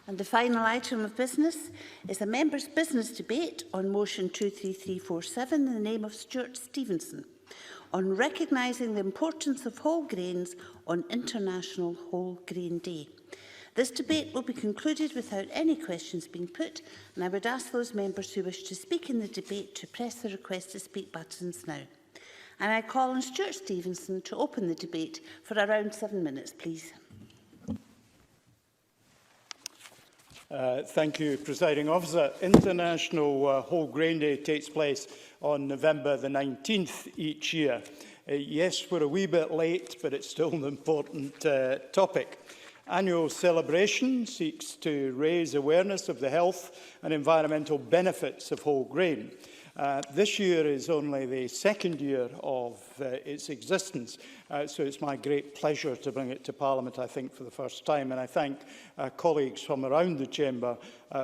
And the final item of business is a members' business debate on motion 23347 in the name of Stuart Stevenson on recognising the importance of whole grains on International Whole Grain Day. This debate will be concluded without any questions being put, and I would ask those members who wish to speak in the debate to press the request to speak buttons now. And I call on Stuart Stevenson to open the debate for around 7 minutes, please. Thank you, Presiding Officer. International Whole Grain Day takes place on November the 19th each year. Yes, we're a wee bit late, but it's still an important topic. Annual celebration seeks to raise awareness of the health and environmental benefits of whole grain. This year is only the second year of its existence, so it's my great pleasure to bring it to Parliament, I think, for the first time, and I thank colleagues from around the Chamber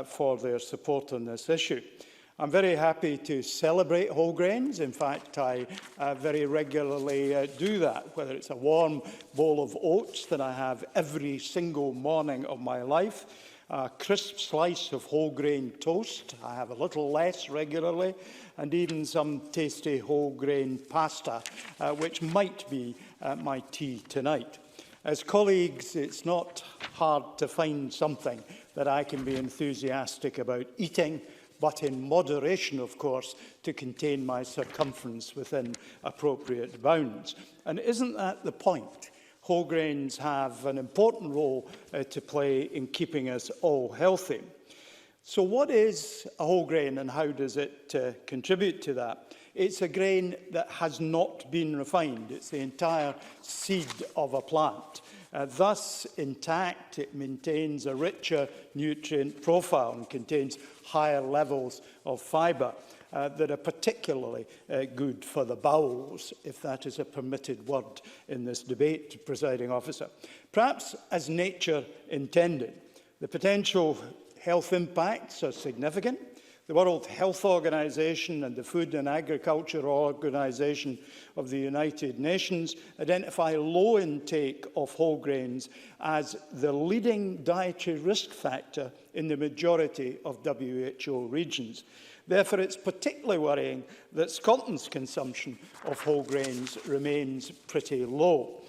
for their support on this issue. I'm very happy to celebrate whole grains. In fact, I very regularly do that, whether it's a warm bowl of oats that I have every single morning of my life, a crisp slice of whole grain toast, I have a little less regularly, and even some tasty whole grain pasta, which might be my tea tonight. As colleagues, it's not hard to find something that I can be enthusiastic about eating, but in moderation, of course, to contain my circumference within appropriate bounds. And isn't that the point? Whole grains have an important role to play in keeping us all healthy. So what is a whole grain and how does it contribute to that? It's a grain that has not been refined. It's the entire seed of a plant. Thus, intact, it maintains a richer nutrient profile and contains higher levels of fibre that are particularly good for the bowels, if that is a permitted word in this debate, Presiding Officer. Perhaps as nature intended, the potential health impacts are significant. The World Health Organization and the Food and Agriculture Organization of the United Nations identify low intake of whole grains as the leading dietary risk factor in the majority of WHO regions. Therefore, it's particularly worrying that Scotland's consumption of whole grains remains pretty low.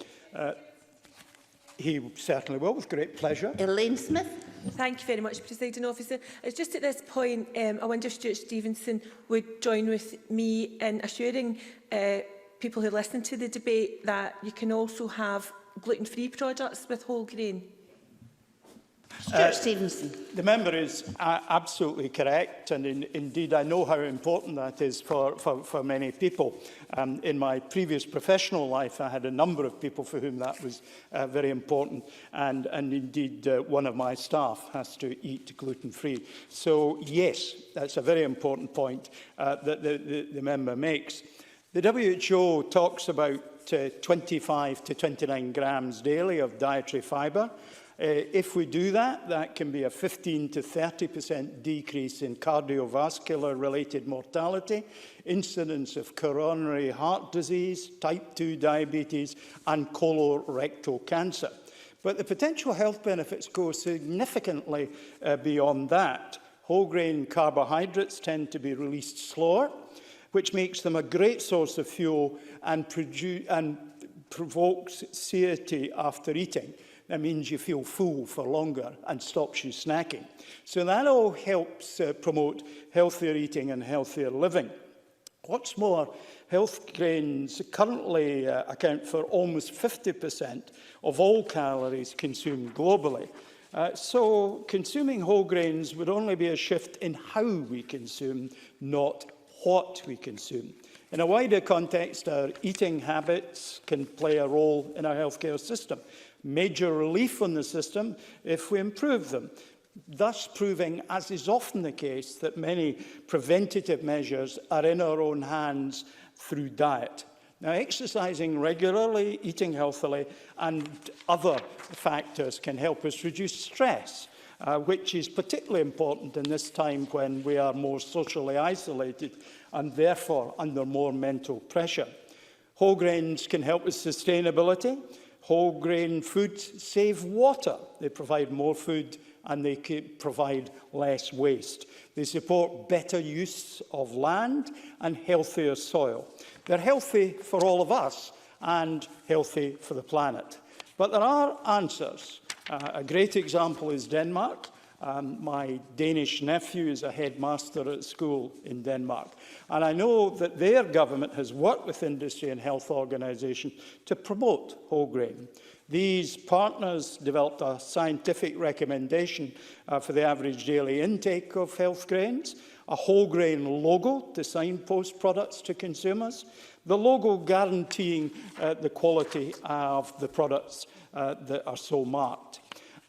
He certainly will, with great pleasure. Elaine Smith. Thank you very much, Presiding Officer. It's just at this point, I wonder if Stuart Stevenson would join with me in assuring people who listen to the debate that you can also have gluten-free products with whole grain. Stuart Stevenson. The member is absolutely correct, and indeed I know how important that is for many people. In my previous professional life, I had a number of people for whom that was very important, and indeed one of my staff has to eat gluten-free. So yes, that's a very important point that the member makes. The WHO talks about 25 to 29 grams daily of dietary fibre. If we do that, that can be a 15 to 30% decrease in cardiovascular-related mortality, incidence of coronary heart disease, type 2 diabetes, and colorectal cancer. But the potential health benefits go significantly beyond that. Whole grain carbohydrates tend to be released slower, which makes them a great source of fuel and provokes satiety after eating. That means you feel full for longer and stops you snacking. So that all helps promote healthier eating and healthier living. What's more, health grains currently account for almost 50% of all calories consumed globally. So consuming whole grains would only be a shift in how we consume, not what we consume. In a wider context, our eating habits can play a role in our healthcare system. Major relief on the system if we improve them, thus proving, as is often the case, that many preventative measures are in our own hands through diet. Now, exercising regularly, eating healthily, and other factors can help us reduce stress, which is particularly important in this time when we are more socially isolated and therefore under more mental pressure. Whole grains can help with sustainability. Whole grain foods save water. They provide more food and they provide less waste. They support better use of land and healthier soil. They're healthy for all of us and healthy for the planet. But there are answers. A great example is Denmark. My Danish nephew is a headmaster at school in Denmark. And I know that their government has worked with industry and health organisations to promote whole grain. These partners developed a scientific recommendation for the average daily intake of health grains, a whole grain logo to signpost products to consumers, the logo guaranteeing the quality of the products that are so marked.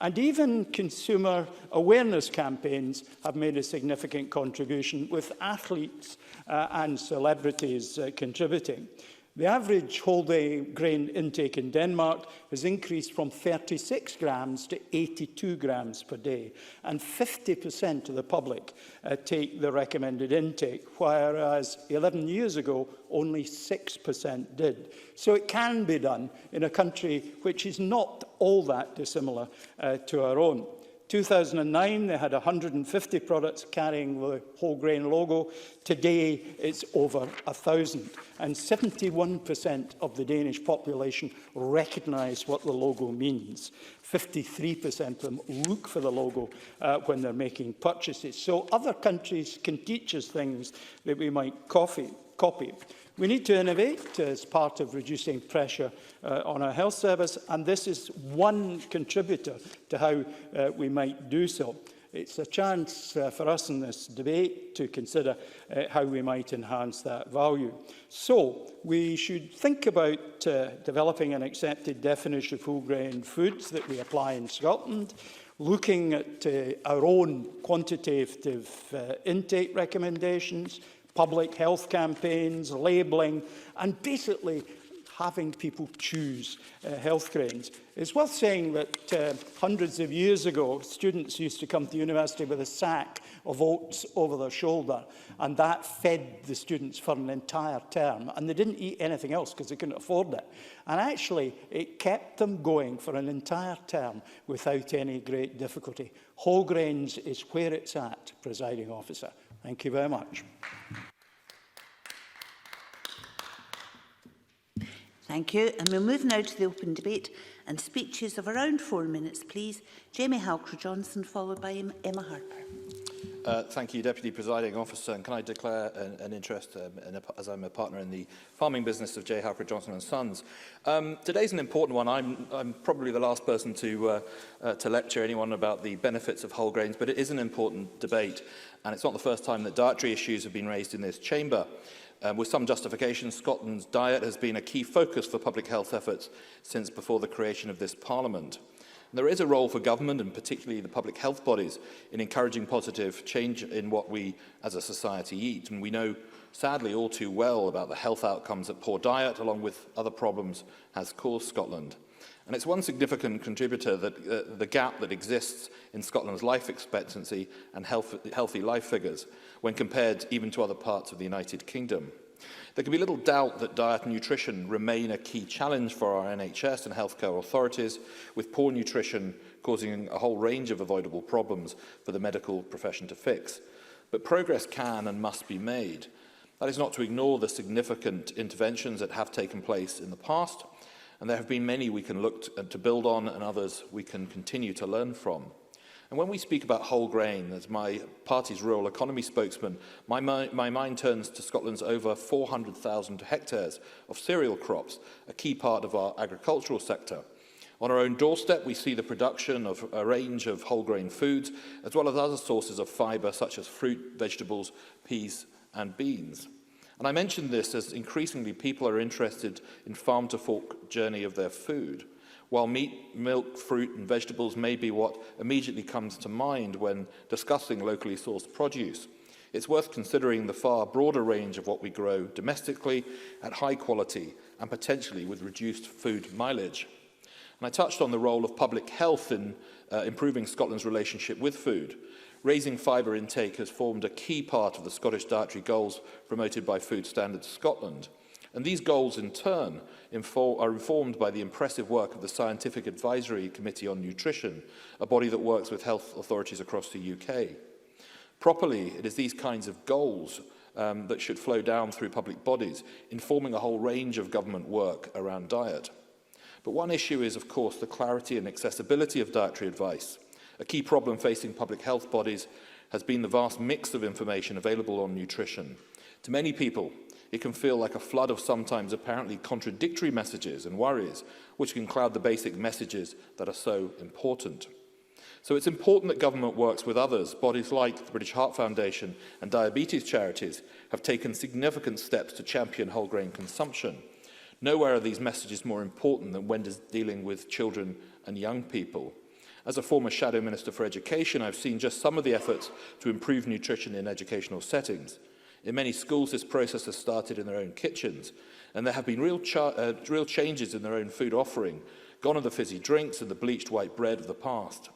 And even consumer awareness campaigns have made a significant contribution, with athletes and celebrities contributing. The average whole grain intake in Denmark has increased from 36 grams to 82 grams per day, and 50% of the public take the recommended intake, whereas 11 years ago only 6% did. So it can be done in a country which is not all that dissimilar to our own. 2009, they had 150 products carrying the whole grain logo. Today, it's over 1,000. And 71% of the Danish population recognise what the logo means. 53% of them look for the logo when they're making purchases. So other countries can teach us things that we might copy. We need to innovate as part of reducing pressure on our health service, and this is one contributor to how we might do so. It's a chance for us in this debate to consider how we might enhance that value. So we should think about developing an accepted definition of whole grain foods that we apply in Scotland, looking at our own quantitative intake recommendations, public health campaigns, labelling, and basically having people choose health grains. It's worth saying that hundreds of years ago, students used to come to university with a sack of oats over their shoulder, and that fed the students for an entire term, and they didn't eat anything else because they couldn't afford it. And actually, it kept them going for an entire term without any great difficulty. Whole grains is where it's at, Presiding Officer. Thank you very much. Thank you. And we'll move now to the open debate and speeches of around 4 minutes, please. Jamie Halcrow-Johnson, followed by Emma Harper. Thank you, Deputy Presiding Officer. And can I declare an interest, as I'm a partner in the farming business of J. Halcrow-Johnson and Sons. Today's an important one. I'm probably the last person to lecture anyone about the benefits of whole grains, but it is an important debate. And it's not the first time that dietary issues have been raised in this chamber. With some justification, Scotland's diet has been a key focus for public health efforts since before the creation of this Parliament. And there is a role for government, and particularly the public health bodies, in encouraging positive change in what we as a society eat. And we know, sadly, all too well about the health outcomes that poor diet, along with other problems, has caused Scotland. And it's one significant contributor that the gap that exists in Scotland's life expectancy and healthy life figures when compared even to other parts of the United Kingdom. There can be little doubt that diet and nutrition remain a key challenge for our NHS and healthcare authorities, with poor nutrition causing a whole range of avoidable problems for the medical profession to fix. But progress can and must be made. That is not to ignore the significant interventions that have taken place in the past, and there have been many we can look to build on and others we can continue to learn from. And when we speak about whole grain, as my party's rural economy spokesman, my mind turns to Scotland's over 400,000 hectares of cereal crops, a key part of our agricultural sector. On our own doorstep, we see the production of a range of whole grain foods, as well as other sources of fibre such as fruit, vegetables, peas and beans. And I mention this as increasingly people are interested in farm-to-fork journey of their food. While meat, milk, fruit and vegetables may be what immediately comes to mind when discussing locally sourced produce, it's worth considering the far broader range of what we grow domestically at high quality and potentially with reduced food mileage. And I touched on the role of public health in improving Scotland's relationship with food. Raising fibre intake has formed a key part of the Scottish dietary goals promoted by Food Standards Scotland. And these goals, in turn, are informed by the impressive work of the Scientific Advisory Committee on Nutrition, a body that works with health authorities across the UK. Properly, it is these kinds of goals that should flow down through public bodies, informing a whole range of government work around diet. But one issue is, of course, the clarity and accessibility of dietary advice. A key problem facing public health bodies has been the vast mix of information available on nutrition. To many people, it can feel like a flood of sometimes apparently contradictory messages and worries, which can cloud the basic messages that are so important. So it's important that government works with others. Bodies like the British Heart Foundation and diabetes charities have taken significant steps to champion whole grain consumption. Nowhere are these messages more important than when dealing with children and young people. As a former Shadow Minister for Education, I've seen just some of the efforts to improve nutrition in educational settings. In many schools, this process has started in their own kitchens, and there have been real changes in their own food offering. Gone are the fizzy drinks and the bleached white bread of the past.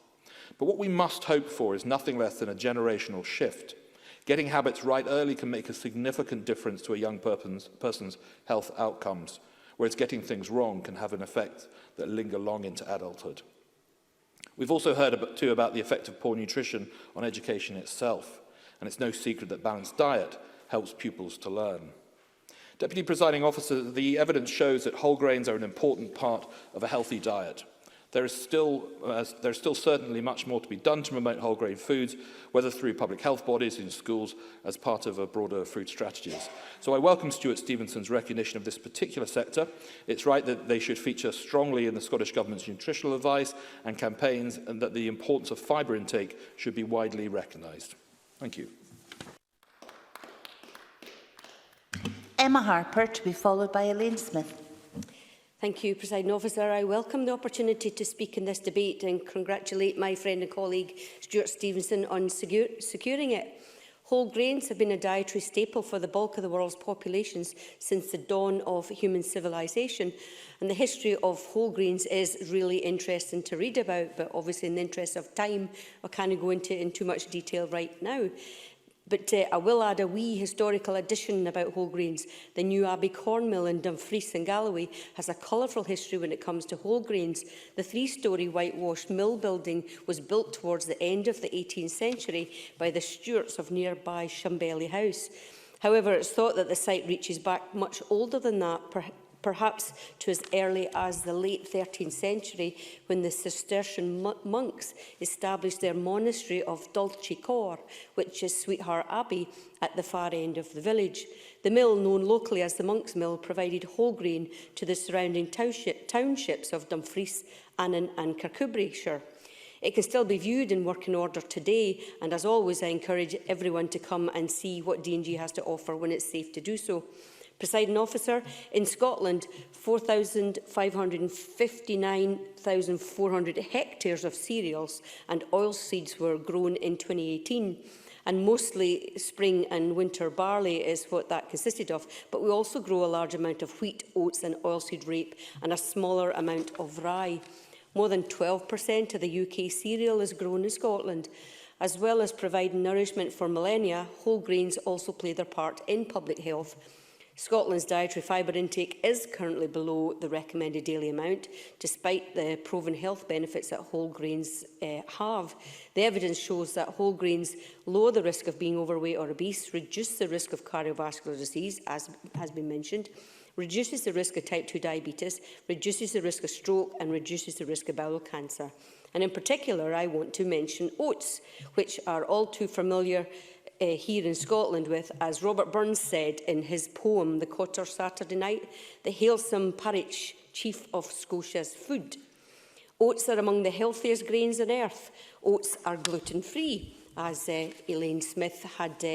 But what we must hope for is nothing less than a generational shift. Getting habits right early can make a significant difference to a young person's health outcomes, whereas getting things wrong can have an effect that linger long into adulthood. We've also heard about the effect of poor nutrition on education itself, and it's no secret that balanced diet helps pupils to learn. Deputy Presiding Officer, the evidence shows that whole grains are an important part of a healthy diet. There's still certainly much more to be done to promote whole grain foods, whether through public health bodies in schools as part of a broader food strategies. So I welcome Stuart Stevenson's recognition of this particular sector. It's right that they should feature strongly in the Scottish Government's nutritional advice and campaigns, and that the importance of fibre intake should be widely recognised. Thank you. Emma Harper, to be followed by Elaine Smith. Thank you, Presiding Officer. I welcome the opportunity to speak in this debate and congratulate my friend and colleague Stuart Stevenson on securing it. Whole grains have been a dietary staple for the bulk of the world's populations since the dawn of human civilization. And the history of whole grains is really interesting to read about, but obviously in the interest of time, I can't go into it in too much detail right now. But I will add a wee historical addition about whole grains. The new Abbey corn mill in Dumfries in Galloway has a colourful history when it comes to whole grains. The three-storey whitewashed mill building was built towards the end of the 18th century by the Stuarts of nearby Shumbelly House. However, it's thought that the site reaches back much older than that, perhaps to as early as the late 13th century, when the Cistercian monks established their monastery of Dulce Cor, which is Sweetheart Abbey, at the far end of the village. The mill, known locally as the Monks' Mill, provided whole grain to the surrounding townships of Dumfries, Annan and Kirkcudbrightshire. It can still be viewed in working order today, and as always, I encourage everyone to come and see what D&G has to offer when it's safe to do so. Presiding Officer, in Scotland, 4,559,400 hectares of cereals and oilseeds were grown in 2018, and mostly spring and winter barley is what that consisted of. But we also grow a large amount of wheat, oats and oilseed rape, and a smaller amount of rye. More than 12% of the UK cereal is grown in Scotland. As well as providing nourishment for millennia, whole grains also play their part in public health. Scotland's dietary fibre intake is currently below the recommended daily amount, despite the proven health benefits that whole grains have. The evidence shows that whole grains lower the risk of being overweight or obese, reduce the risk of cardiovascular disease, as has been mentioned, reduces the risk of type 2 diabetes, reduces the risk of stroke and reduces the risk of bowel cancer. And in particular, I want to mention oats, which are all too familiar here in Scotland with, as Robert Burns said in his poem, The Cotter Saturday Night, the halesome Parich, chief of Scotia's food. Oats are among the healthiest grains on earth. Oats are gluten-free, as Elaine Smith had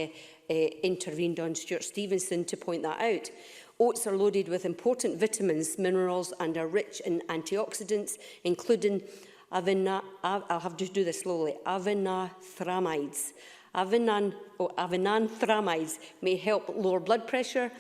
intervened on Stuart Stevenson to point that out. Oats are loaded with important vitamins, minerals, and are rich in antioxidants, including I'll have to do this slowly, avenanthramides. Avenanthramides may help lower blood pressure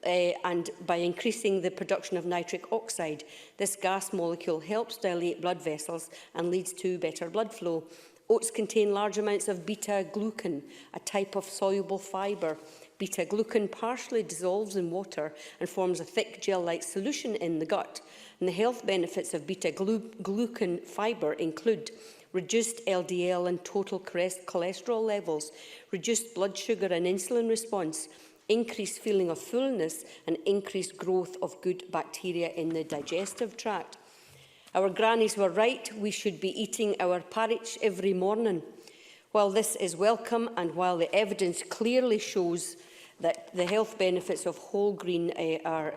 and by increasing the production of nitric oxide. This gas molecule helps dilate blood vessels and leads to better blood flow. Oats contain large amounts of beta-glucan, a type of soluble fibre. Beta-glucan partially dissolves in water and forms a thick gel-like solution in the gut. And the health benefits of beta-glucan fibre include reduced LDL and total cholesterol levels, reduced blood sugar and insulin response, increased feeling of fullness and increased growth of good bacteria in the digestive tract. Our grannies were right, we should be eating our porridge every morning. While this is welcome and while the evidence clearly shows that the health benefits of whole grain are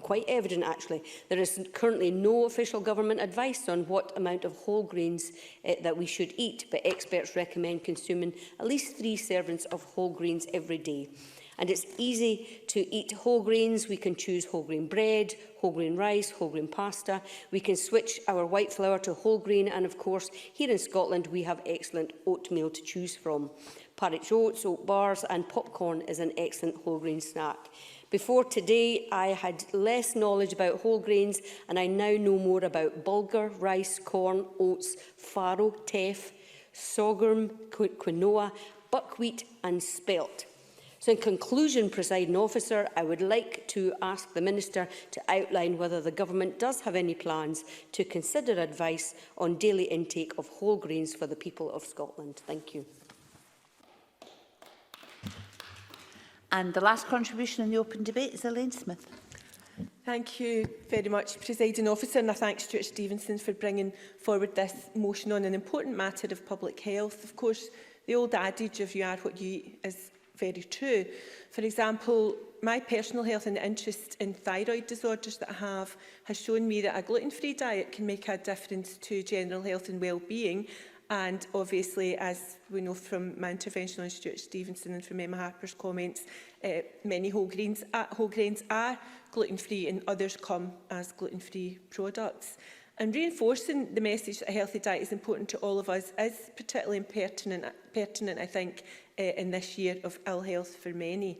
quite evident actually, there is currently no official government advice on what amount of whole grains that we should eat, but experts recommend consuming at least 3 servings of whole grains every day. And it's easy to eat whole grains. We can choose whole grain bread, whole grain rice, whole grain pasta. We can switch our white flour to whole grain. And of course, here in Scotland, we have excellent oatmeal to choose from. Porridge oats, oat bars and popcorn is an excellent whole grain snack. Before today, I had less knowledge about whole grains, and I now know more about bulgur, rice, corn, oats, farro, teff, sorghum, quinoa, buckwheat and spelt. So in conclusion, Presiding Officer, I would like to ask the Minister to outline whether the Government does have any plans to consider advice on daily intake of whole grains for the people of Scotland. Thank you. And the last contribution in the open debate is Elaine Smith. Thank you very much, Presiding Officer, and I thank Stuart Stevenson for bringing forward this motion on an important matter of public health. Of course, the old adage of you are what you eat is very true. For example, my personal health and interest in thyroid disorders that I have has shown me that a gluten-free diet can make a difference to general health and well-being. And obviously, as we know from my intervention on Stuart Stevenson and from Emma Harper's comments, many whole grains are gluten-free and others come as gluten-free products. And reinforcing the message that a healthy diet is important to all of us is particularly pertinent, I think, in this year of ill health for many.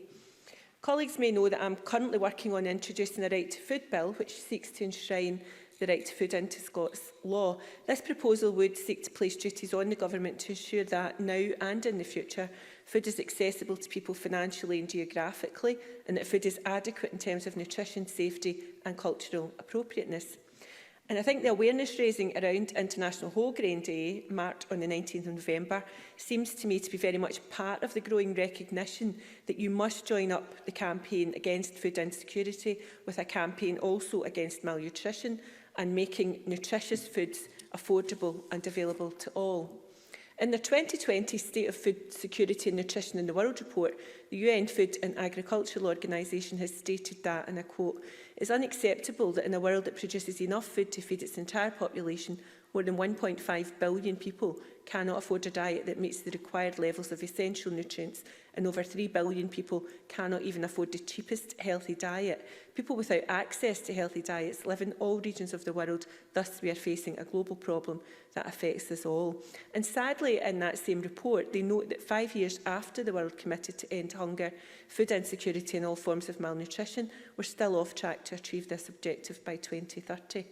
Colleagues may know that I'm currently working on introducing a Right to Food Bill, which seeks to enshrine the right to food into Scots law. This proposal would seek to place duties on the Government to ensure that now and in the future, food is accessible to people financially and geographically, and that food is adequate in terms of nutrition, safety and cultural appropriateness. And I think the awareness raising around International Whole Grain Day, marked on the 19th of November, seems to me to be very much part of the growing recognition that you must join up the campaign against food insecurity with a campaign also against malnutrition and making nutritious foods affordable and available to all. In the 2020 State of Food Security and Nutrition in the World report, the UN Food and Agricultural Organization has stated that, and I quote, "It is unacceptable that in a world that produces enough food to feed its entire population, more than 1.5 billion people cannot afford a diet that meets the required levels of essential nutrients, and over 3 billion people cannot even afford the cheapest healthy diet. People without access to healthy diets live in all regions of the world, thus we are facing a global problem that affects us all." And sadly, in that same report, they note that 5 years after the world committed to end hunger, food insecurity and all forms of malnutrition, we're still off track to achieve this objective by 2030.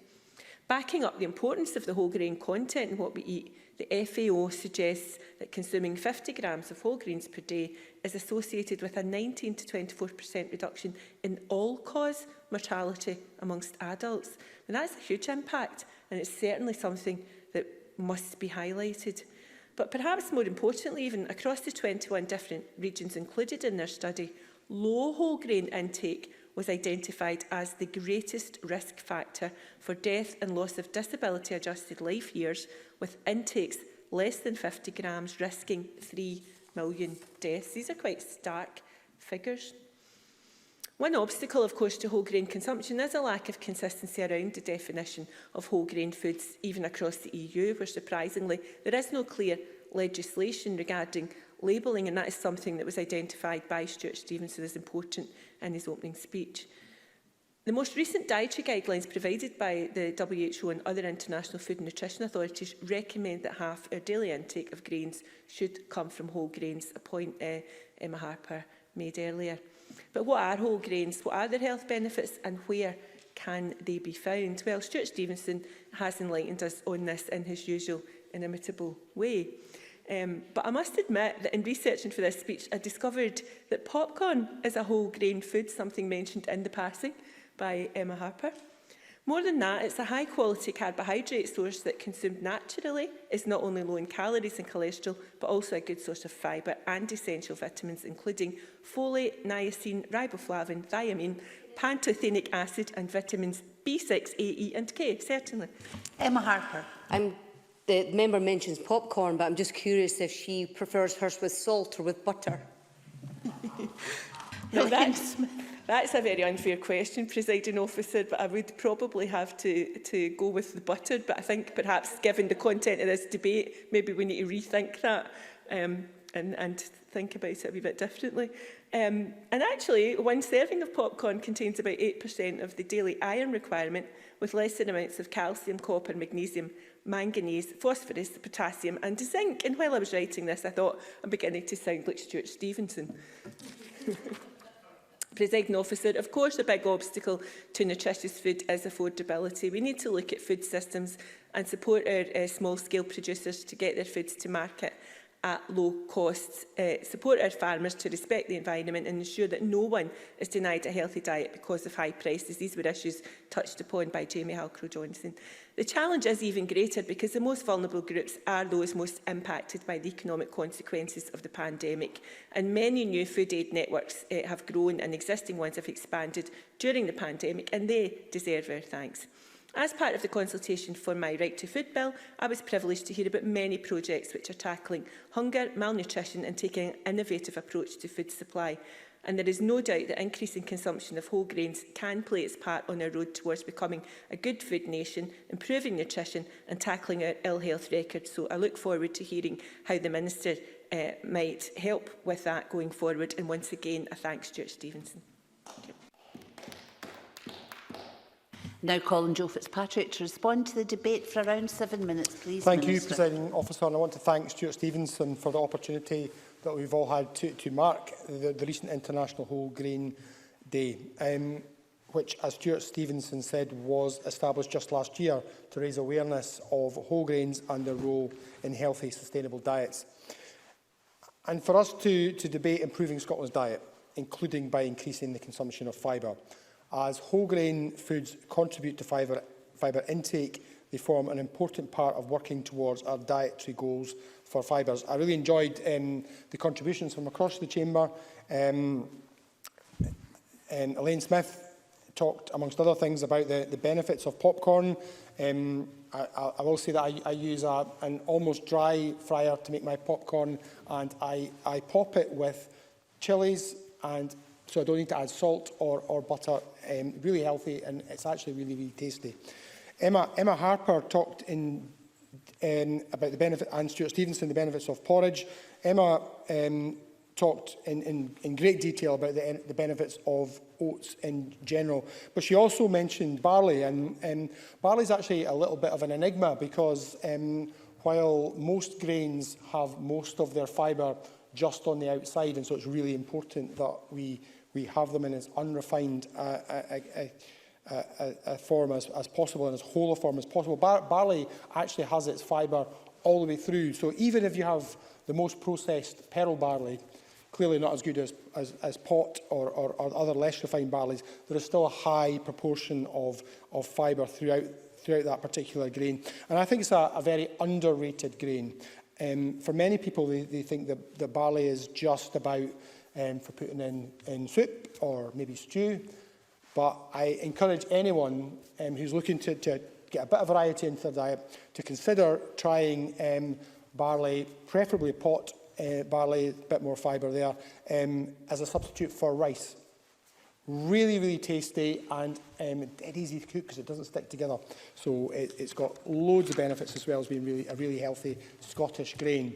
Backing up the importance of the whole grain content in what we eat, the FAO suggests that consuming 50 grams of whole grains per day is associated with a 19 to 24% reduction in all-cause mortality amongst adults. And that's a huge impact, and it's certainly something that must be highlighted. But perhaps more importantly, even across the 21 different regions included in their study, low whole grain intake was identified as the greatest risk factor for death and loss of disability-adjusted life years, with intakes less than 50 grams risking 3 million deaths. These are quite stark figures. One obstacle, of course, to whole grain consumption is a lack of consistency around the definition of whole grain foods, even across the EU, where surprisingly there is no clear legislation regarding labelling, and that is something that was identified by Stuart Stevenson as important in his opening speech. The most recent dietary guidelines provided by the WHO and other international food and nutrition authorities recommend that half our daily intake of grains should come from whole grains, a point Emma Harper made earlier. But what are whole grains? What are their health benefits, and where can they be found? Well, Stuart Stevenson has enlightened us on this in his usual inimitable way. But I must admit that in researching for this speech, I discovered that popcorn is a whole grain food, something mentioned in the passing by Emma Harper. More than that, it's a high-quality carbohydrate source that, consumed naturally, is not only low in calories and cholesterol, but also a good source of fibre and essential vitamins, including folate, niacin, riboflavin, thiamine, pantothenic acid and vitamins B6, A, E and K, certainly. Emma Harper. The member mentions popcorn, but I'm just curious if she prefers hers with salt or with butter. Now, that's a very unfair question, Presiding Officer, but I would probably have to go with the butter. But I think perhaps, given the content of this debate, maybe we need to rethink that and think about it a wee bit differently. And actually, one serving of popcorn contains about 8% of the daily iron requirement, with lesser amounts of calcium, copper, magnesium, manganese, phosphorus, potassium and zinc. And while I was writing this, I thought I'm beginning to sound like Stuart Stevenson. Presiding Officer, of course, a big obstacle to nutritious food is affordability. We need to look at food systems and support our small-scale producers to get their foods to market at low costs, support our farmers to respect the environment and ensure that no one is denied a healthy diet because of high prices. These were issues touched upon by Jamie Halcrow-Johnson. The challenge is even greater because the most vulnerable groups are those most impacted by the economic consequences of the pandemic, and many new food aid networks have grown and existing ones have expanded during the pandemic, and they deserve our thanks. As part of the consultation for my Right to Food bill, I was privileged to hear about many projects which are tackling hunger, malnutrition and taking an innovative approach to food supply. And there is no doubt that increasing consumption of whole grains can play its part on our road towards becoming a good food nation, improving nutrition and tackling our ill health record. So I look forward to hearing how the Minister might help with that going forward. And once again, I thank Stuart Stevenson. Now calling Joe Fitzpatrick to respond to the debate for around 7 minutes, please. Thank Minister. you, Presiding Officer, and I want to thank Stuart Stevenson for the opportunity that we've all had to mark the recent International Whole Grain Day, which, as Stuart Stevenson said, was established just last year to raise awareness of whole grains and their role in healthy, sustainable diets. And for us to debate improving Scotland's diet, including by increasing the consumption of fibre. As whole grain foods contribute to fibre intake, they form an important part of working towards our dietary goals for fibres. I really enjoyed the contributions from across the chamber. Elaine Smith talked, amongst other things, about the benefits of popcorn. I will say that I use an almost dry fryer to make my popcorn, and I pop it with chillies, and so I don't need to add salt or butter. Really healthy, and it's actually really, really tasty. Emma Harper talked about the benefit, and Stuart Stevenson, the benefits of porridge. Emma talked in great detail about the benefits of oats in general, but she also mentioned barley, and barley is actually a little bit of an enigma because while most grains have most of their fibre just on the outside, and so it's really important that we have them in as unrefined a form as possible and as whole a form as possible. Barley actually has its fibre all the way through, so even if you have the most processed pearl barley, clearly not as good as pot or other less refined barleys, there is still a high proportion of fibre throughout that particular grain. And I think it's a very underrated grain. For many people, they think that barley is just about for putting in soup or maybe stew. But I encourage anyone who's looking to get a bit of variety into their diet to consider trying barley, preferably pot barley, a bit more fibre there, as a substitute for rice. Really, really tasty and dead easy to cook because it doesn't stick together. So it's got loads of benefits as well as being a really healthy Scottish grain.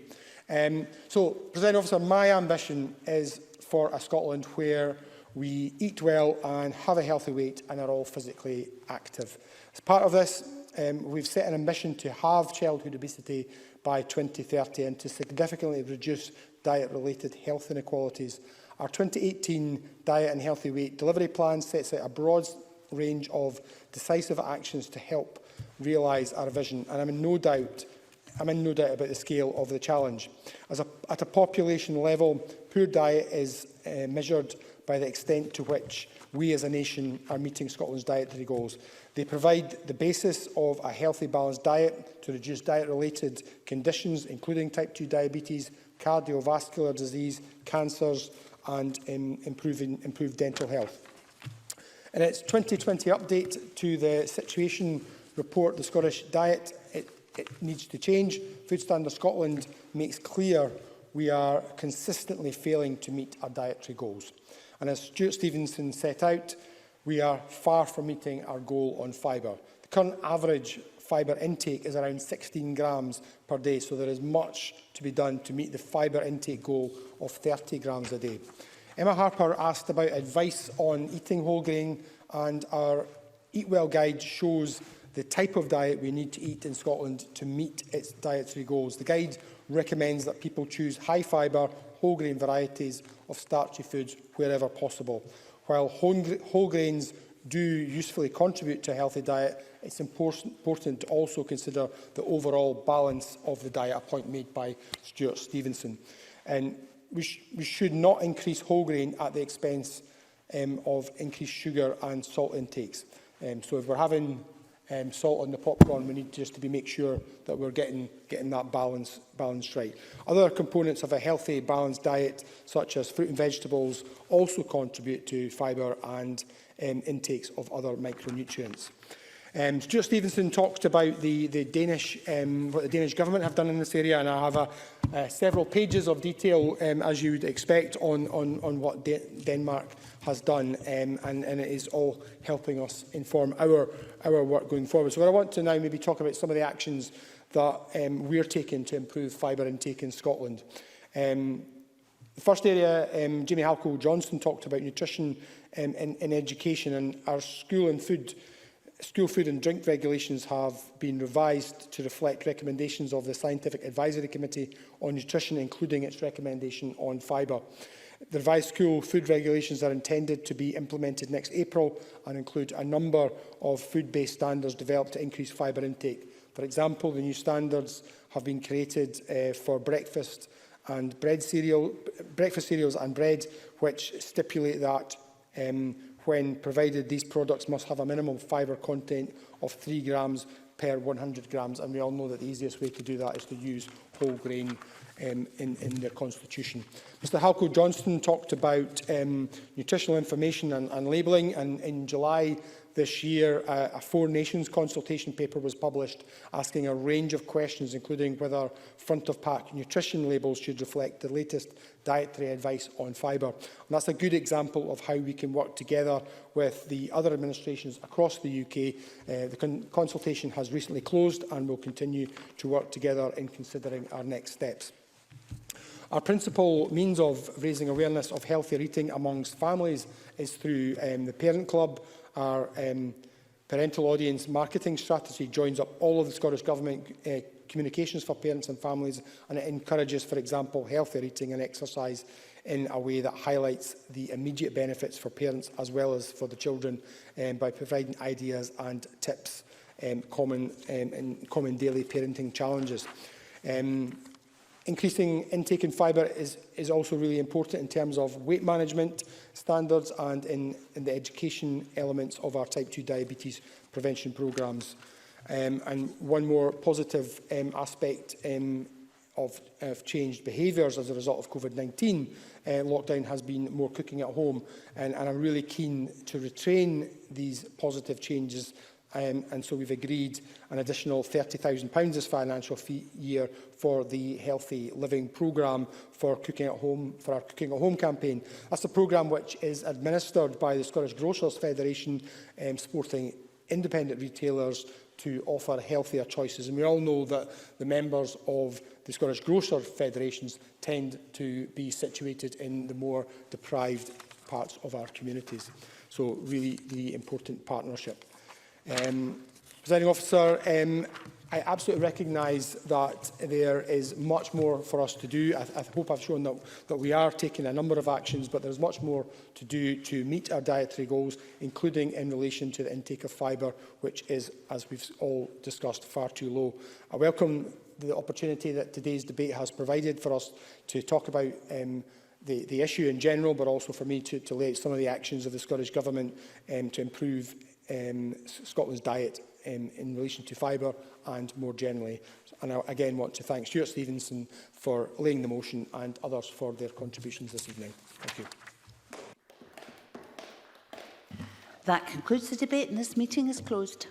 So, Presiding Officer, my ambition is for a Scotland where we eat well and have a healthy weight and are all physically active. As part of this, we've set an ambition to halve childhood obesity by 2030 and to significantly reduce diet-related health inequalities. Our 2018 Diet and Healthy Weight Delivery Plan sets out a broad range of decisive actions to help realise our vision. And I'm in no doubt I'm in no doubt about the scale of the challenge. At a population level, poor diet is measured by the extent to which we as a nation are meeting Scotland's dietary goals. They provide the basis of a healthy, balanced diet to reduce diet-related conditions, including type 2 diabetes, cardiovascular disease, cancers, and improved dental health. In its 2020 update to the situation report, the Scottish diet, it needs to change. Food Standards Scotland makes clear we are consistently failing to meet our dietary goals. And as Stuart Stevenson set out, we are far from meeting our goal on fibre. The current average fibre intake is around 16 grams per day, so there is much to be done to meet the fibre intake goal of 30 grams a day. Emma Harper asked about advice on eating whole grain, and our Eat Well guide shows the type of diet we need to eat in Scotland to meet its dietary goals. The guide recommends that people choose high fibre, whole grain varieties of starchy foods wherever possible. While whole grains do usefully contribute to a healthy diet, it's important to also consider the overall balance of the diet, a point made by Stuart Stevenson. And we should not increase whole grain at the expense of increased sugar and salt intakes. So if we're having salt on the popcorn, we need just to make sure that we're getting that balance right. Other components of a healthy, balanced diet, such as fruit and vegetables, also contribute to fibre and intakes of other micronutrients. Stuart Stevenson talked about what the Danish government have done in this area, and I have several pages of detail, as you would expect, on what Denmark has done, and it is all helping us inform our work going forward. So I want to now maybe talk about some of the actions that we're taking to improve fibre intake in Scotland. The first area, Jamie Halcole-Johnson talked about nutrition in education, and our school food and drink regulations have been revised to reflect recommendations of the Scientific Advisory Committee on Nutrition, including its recommendation on fibre. The revised school food regulations are intended to be implemented next April and include a number of food-based standards developed to increase fibre intake. For example, the new standards have been created for breakfast cereals and bread, which stipulate that when provided, these products must have a minimum fibre content of 3 grams per 100 grams, and we all know that the easiest way to do that is to use whole grain in their constitution. Mr Halcole-Johnson talked about nutritional information and labelling, and in July this year a Four Nations consultation paper was published asking a range of questions, including whether front-of-pack nutrition labels should reflect the latest dietary advice on fibre. And that's a good example of how we can work together with the other administrations across the UK. The consultation has recently closed, and we'll continue to work together in considering our next steps. Our principal means of raising awareness of healthier eating amongst families is through the Parent Club. Our parental audience marketing strategy joins up all of the Scottish Government communications for parents and families, and it encourages, for example, healthier eating and exercise in a way that highlights the immediate benefits for parents as well as for the children by providing ideas and tips in common daily parenting challenges. Increasing intake in fibre is also really important in terms of weight management standards and in the education elements of our type 2 diabetes prevention programmes. And one more positive aspect of changed behaviours as a result of COVID-19 lockdown has been more cooking at home, and I'm really keen to retrain these positive changes. And so we've agreed an additional £30,000 this financial year for the Healthy Living programme for cooking at home, for our Cooking at Home campaign. That's a programme which is administered by the Scottish Grocers Federation, supporting independent retailers to offer healthier choices. And we all know that the members of the Scottish Grocer Federations tend to be situated in the more deprived parts of our communities. So really, really important partnership. Mr Presiding Officer, I absolutely recognise that there is much more for us to do. I hope I've shown that we are taking a number of actions, but there's much more to do to meet our dietary goals, including in relation to the intake of fibre, which is, as we've all discussed, far too low. I welcome the opportunity that today's debate has provided for us to talk about the issue in general, but also for me to lay out some of the actions of the Scottish Government to improve Scotland's diet in relation to fibre and more generally. And I again want to thank Stuart Stevenson for laying the motion and others for their contributions this evening. Thank you. That concludes the debate and this meeting is closed.